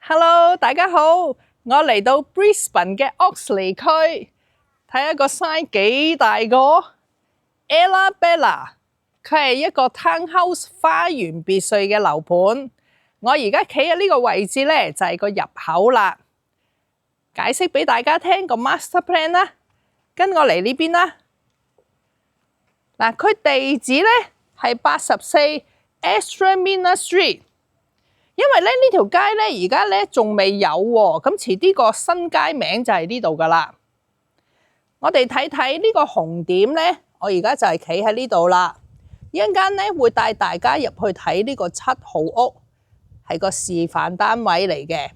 Hello，大家好，我嚟到 Brisbane 嘅 Oxley 區，睇下個 sign 幾大個 Ella Bella， 佢係一個 townhouse 花園別墅嘅樓盤。我而家企喺呢個位置呢，就係個入口啦。解釋俾大家聽個 master plan 啦，跟我嚟呢邊啦。嗱，佢地址呢係84 Estromina Street。因為呢條街呢，而家呢仲未有喎，咁遲啲個新街名就係呢度噶啦。我哋睇睇呢個紅點呢，我而家就係企喺呢度啦。一陣間呢會帶大家入去睇呢個7號屋，係個示範單位嚟嘅。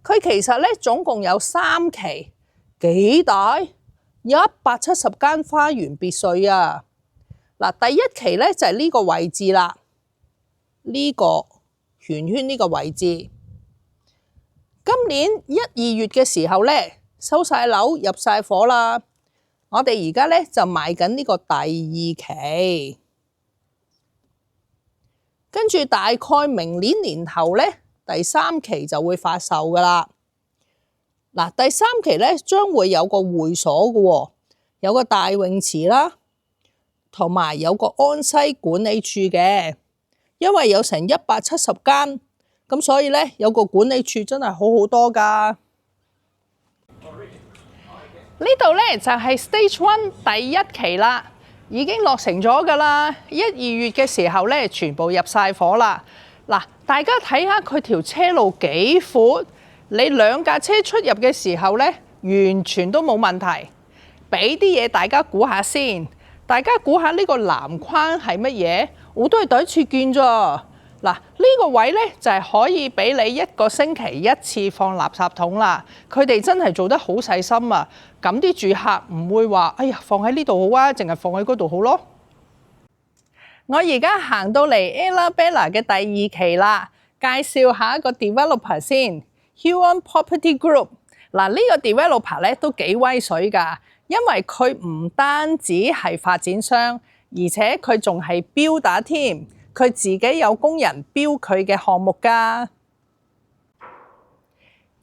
佢其實呢總共有3期，幾大？有170間花園別墅啊！嗱，第1期呢就係呢個位置啦，呢個圓圈呢個位置，今年1、2月嘅時候呢，收晒樓入晒伙啦。我哋而家呢就賣緊呢個第2期，跟住大概明年年頭呢，第3期就會發售噶啦。嗱，第3期呢將會有個會所嘅喎，有個大泳池啦，同埋有個安西管理處嘅。因為有成170間，咁所以呢，有個管理處真係好好多㗎。呢度呢就係 Stage 1第1期啦，已經落成咗㗎啦。1、2月嘅時候呢，全部入晒伙啦。嗱，大家睇下佢條車路幾闊，你2架車出入嘅時候呢，完全都冇問題。俾啲嘢大家估下先，大家估下呢個籃框係乜嘢？我都係第一次見咋。嗱，呢個位呢，就係可以俾你1個星期1次放垃圾桶啦。佢哋真係做得好細心啊！咁啲住客唔會話，哎呀，放喺呢度好啊，淨係放喺嗰度好咯。我而家行到嚟 Ella Bella 嘅第2期啦，介紹下一個 developer 先 Huon Property Group。嗱，呢個 developer 呢都幾威水㗎，因為佢唔單止係發展商。而且佢仲係標打添，佢自己有工人標佢嘅項目㗎。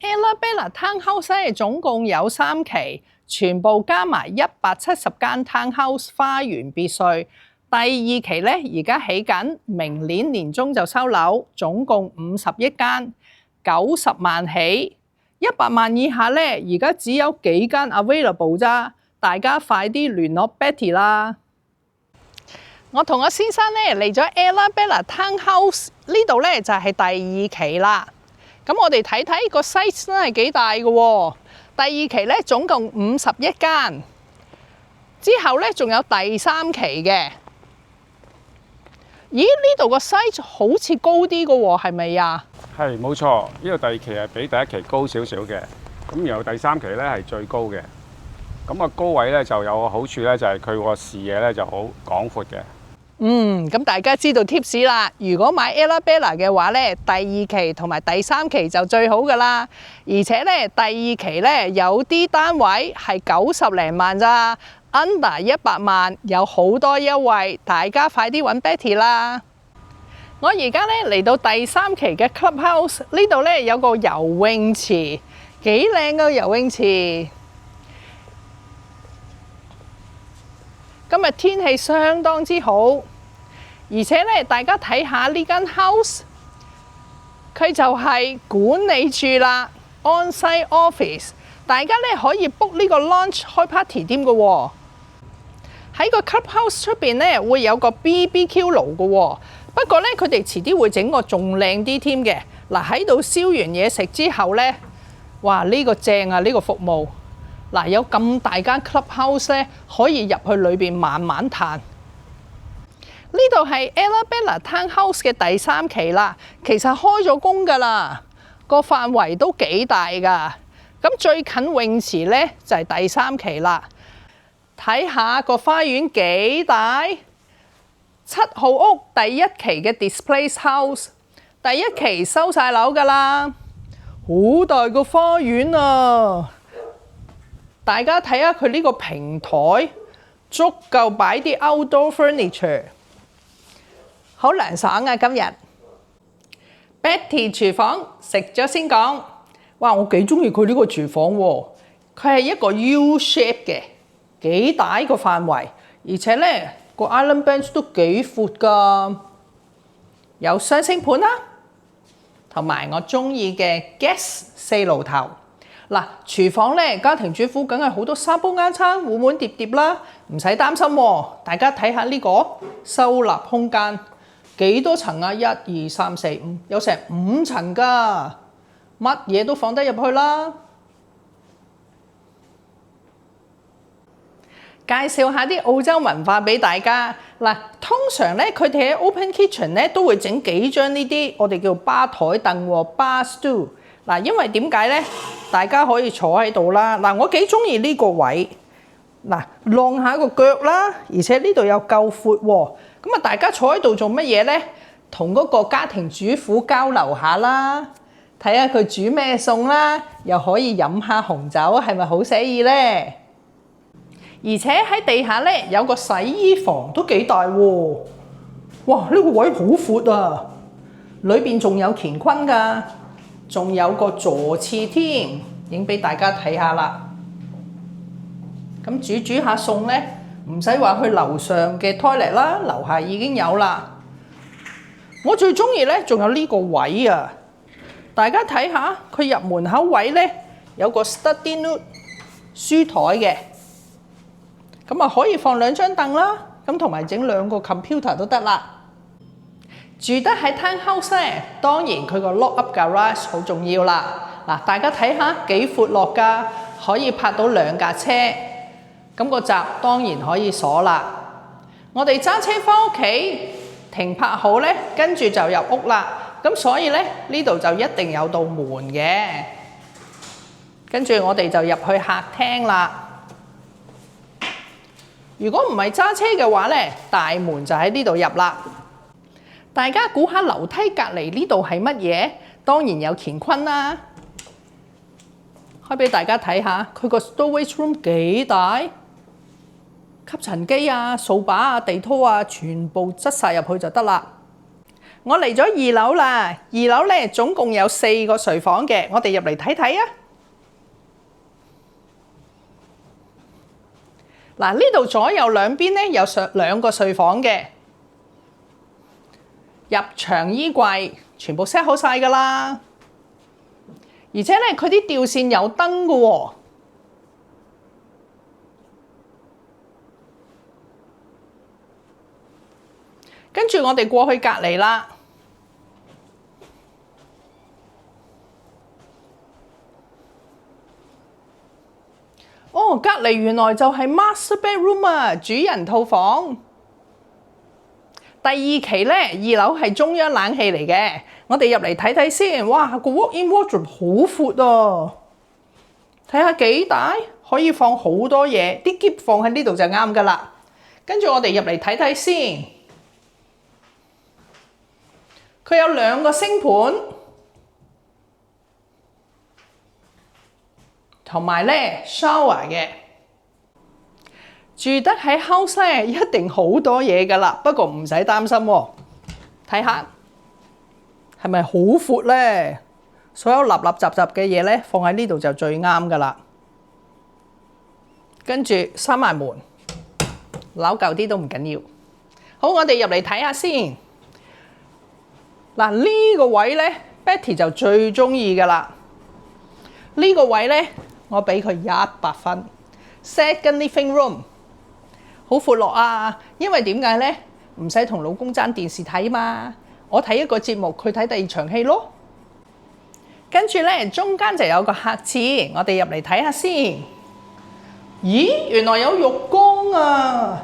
Ella Bella Townhouse 總共有3期，全部加埋170間 Townhouse 花園別墅。第2期呢，而家起緊，明年年中就收樓，總共51間，90萬起，100萬以下呢，而家只有幾間 available 咋，大家快啲聯絡 Betty 啦。我同我先生呢嚟咗 Ella Bella Townhouse 呢度呢就係第2期啦。咁我哋睇睇個 size 真係幾大嘅喎。第2期呢總共51間，之後呢仲有第3期嘅。咦？呢度個 size 好似高啲嘅喎，係咪啊？係，冇錯，呢個第2期係比第1期高少少嘅。咁然後第3期呢係最高嘅。咁個高位呢就有個好處呢，就係佢個視野呢就好廣闊嘅。咁大家知道 tips 啦。如果買 Ella Bella 嘅話呢，第2期同埋第3期就最好噶啦。而且呢，第2期呢有啲單位係90零萬咋 ，under 100萬，有好多優惠，大家快啲揾 Betty 啦。我而家呢嚟到第3期嘅 Clubhouse， 呢度呢有個游泳池，幾靚個游泳池。今日天氣相當之好，而且呢，大家睇下呢間 house， 佢就係管理處啦 ，on-site office， 大家呢可以 book 呢個 launch 開 party 添嘅喎。喺個 clubhouse 出邊呢會有個 BBQ 爐嘅喎，不過呢，佢哋遲啲會整個仲靚啲添嘅。嗱，喺度燒完嘢食之後呢，哇！呢個正啊，呢個服務。嗱，有咁大間 clubhouse 咧，可以入去裏邊慢慢嘆。呢度係 Ella Bella Townhouse 嘅第3期啦，其實開咗工㗎啦，個範圍都幾大㗎。咁最近泳池呢，就係第3期啦。睇下個花園幾大，7號屋第1期嘅 Displaced House， 第1期收晒樓㗎啦，好大個花園啊！大家睇下佢呢個平台，足夠擺啲 outdoor furniture， 好涼爽啊！今日 Betty 廚房食咗先講。哇！我幾中意佢呢個廚房喎，佢係一個 U shape 嘅，幾大個範圍，而且咧個 island bench 都幾闊㗎，有雙星盤啦，同埋我中意嘅 gas 四爐頭。嗱，廚房咧家庭主婦梗係好多沙煲罌罉、碗碗碟碟啦，唔使擔心喎。大家睇下呢個收納空間幾多層啊？1、2、3、4、5，有成5層㗎。乜嘢都放得入去啦。介紹下啲澳洲文化俾大家。嗱，通常咧佢哋喺 open kitchen 咧都會整幾張呢啲我哋叫吧台凳喎 ，bar stool。嗱，因為點解咧？大家可以坐喺度啦。嗱，我幾中意呢個位。嗱，晾下個腳啦，而且呢度又夠闊喎。咁啊，大家坐喺度做乜嘢咧？同嗰個家庭主婦交流下啦。睇下佢煮咩餸啦，又可以飲下紅酒，係咪好寫意呢？而且喺地下咧有個洗衣房，都幾大喎！哇，呢個位好闊啊！裏邊仲有乾坤㗎，仲有個坐廁添，影俾大家睇下啦。咁煮下餸咧，唔使話去樓上嘅 toilet 啦，樓下已經有啦。我最中意咧，仲有呢個位啊！大家睇下，佢入門口位咧有個 study note 書台嘅，咁啊可以放2張凳啦，咁同埋整2個 computer 都得啦。住得喺 townhouse 咧，當然佢個 lock up garage 好重要啦。嗱，大家睇下幾闊落㗎，可以泊到2架車，咁個閘當然可以鎖啦。我哋揸車返屋企停泊好咧，跟住就入屋啦。咁所以咧，呢度就一定有道門嘅，跟住我哋就入去客廳啦。如果唔係揸車嘅話咧，大門就喺呢度入啦。大家估下樓梯隔離呢度係乜嘢？當然有乾坤啦。開俾大家睇下，佢個 storage room 幾大，吸塵機啊、掃把啊、地拖啊，全部擠晒入去就得啦。我嚟咗2樓啦，2樓咧總共有4個睡房嘅，我哋入嚟睇睇啊！嗱，呢度左右兩邊咧有2個睡房嘅，入牆衣櫃全部 set 好晒㗎啦，而且咧佢啲吊線有燈㗎喎。跟住我哋過去隔離啦。哦，隔離原來就係 master bedroom 啊，主人套房。第2期咧，2樓係中央冷氣嚟嘅。我哋入嚟睇睇先。哇，個 walk-in wardrobe 好闊啊！睇下幾大，可以放好多嘢。啲篋放喺呢度就啱㗎啦。跟住我哋入嚟睇睇先。佢有2個星盤，同埋咧 shower 嘅。住得喺 house 咧，一定好多嘢㗎啦。不過唔使擔心喎，睇下係咪好闊咧？所有立立雜雜嘅嘢咧，放喺呢度就最啱㗎啦。跟住閂埋門，扭舊啲都唔緊要。好，我哋入嚟睇下先。嗱，呢個位咧 ，Betty 就最中意㗎啦。呢個位咧，我俾佢100分。Second living room 好闊落啊！因為點解咧？唔使同老公爭電視睇嘛。我睇一個節目，佢睇第2場戲咯。跟住咧，中間就有個客廁，我哋入嚟睇下先。咦，原來有浴缸啊，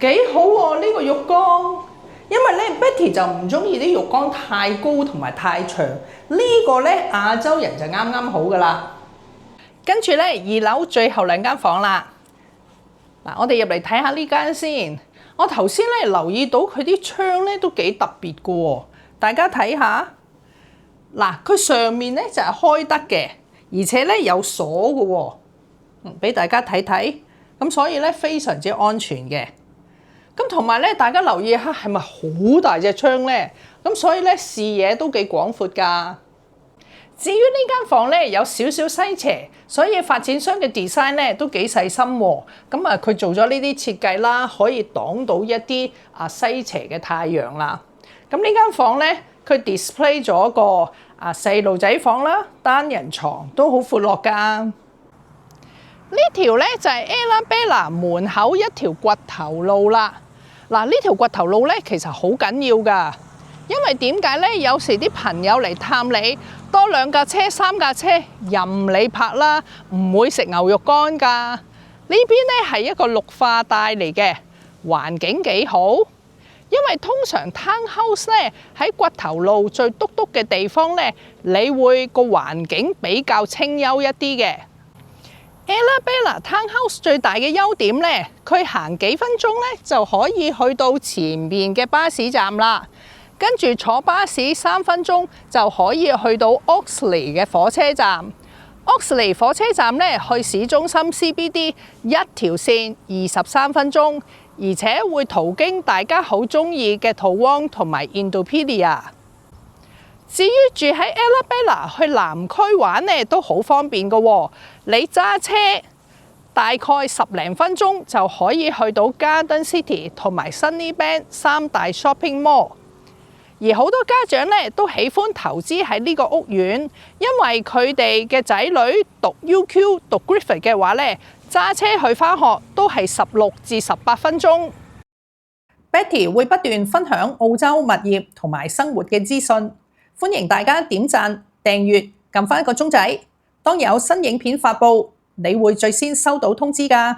幾好喎！呢個浴缸。因為咧 ，Betty 就唔中意啲浴缸太高同埋太長，呢個咧亞洲人就啱啱好噶啦。跟住咧，2樓最後2間房啦。嗱，我哋入嚟睇下呢間先。我頭先咧留意到佢啲窗咧都幾特別嘅喎，大家睇下。嗱，佢上面咧就係開得嘅，而且咧有鎖嘅喎。俾大家睇睇，咁所以咧非常之安全嘅。咁同埋咧，大家留意下係咪好大隻窗咧？咁所以咧視野都幾廣闊㗎。至於呢間房咧有少少西斜，所以發展商嘅 design 咧都幾細心喎。咁啊，佢做咗呢啲設計啦，可以擋到一啲西斜嘅太陽啦。咁呢間房咧，佢 display 咗個細路仔房啦，單人床都好闊落㗎。呢條咧就係 Ella Bella 門口一條掘頭路啦。嗱，呢條掘頭路咧其實好緊要㗎。因為點解咧？有時啲朋友嚟探你，多2架車、3架車任你泊啦，唔會食牛肉乾㗎。呢邊咧係一個綠化帶嚟嘅，環境幾好。因為通常 townhouse 咧喺掘頭路最篤篤嘅地方咧，你會個環境比較清幽一啲嘅。Ella Bella Townhouse 最大嘅優點咧，佢行幾分鐘咧就可以去到前面嘅巴士站啦。跟住坐巴士3分鐘就可以去到 Oxley 嘅火車站。Oxley 火車站咧去市中心 CBD 一條線23分鐘，而且會途經大家好中意嘅 Toowong 同埋 Indopedia。至於住喺 Ella Bella 去南區玩咧都好方便嘅喎，你揸車大概10零分鐘就可以去到 Garden City 同埋 Sunnybank 3大 shopping mall。而好多家長咧都喜歡投資喺呢個屋苑，因為佢哋嘅仔女讀 UQ 讀 Griffith 嘅話咧，揸車去返學都係16至18分鐘。Betty 會不斷分享澳洲物業同埋生活嘅資訊，歡迎大家點讚、訂閱、撳返個鐘仔。當有新影片發布，你會最先收到通知㗎。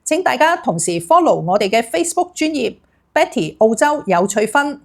請大家同時 follow 我哋嘅 Facebook 專頁 Betty 澳洲有趣分。